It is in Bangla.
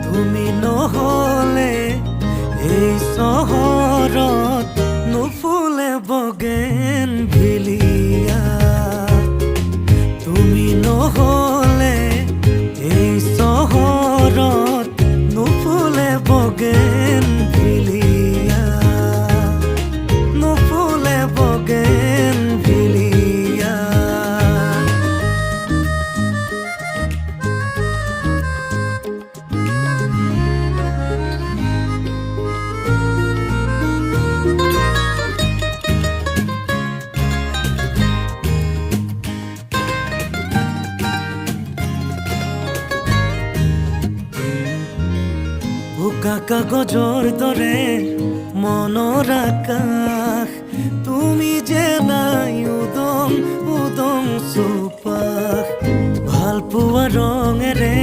তুমি নহলে এই চহৰত নুফুলে বগেন ভিলিয়া। তুমি নহলে এই চহৰত নুফুলে বগেন ভিলিয়া, নুফুলে বগেন ভিলিয়া। বোকা কাগজৰ দৰে মনৰ আকাশ, তুমি যে নাই উদং উদং চৌপাশ। ভাল পোৱা ৰঙেৰে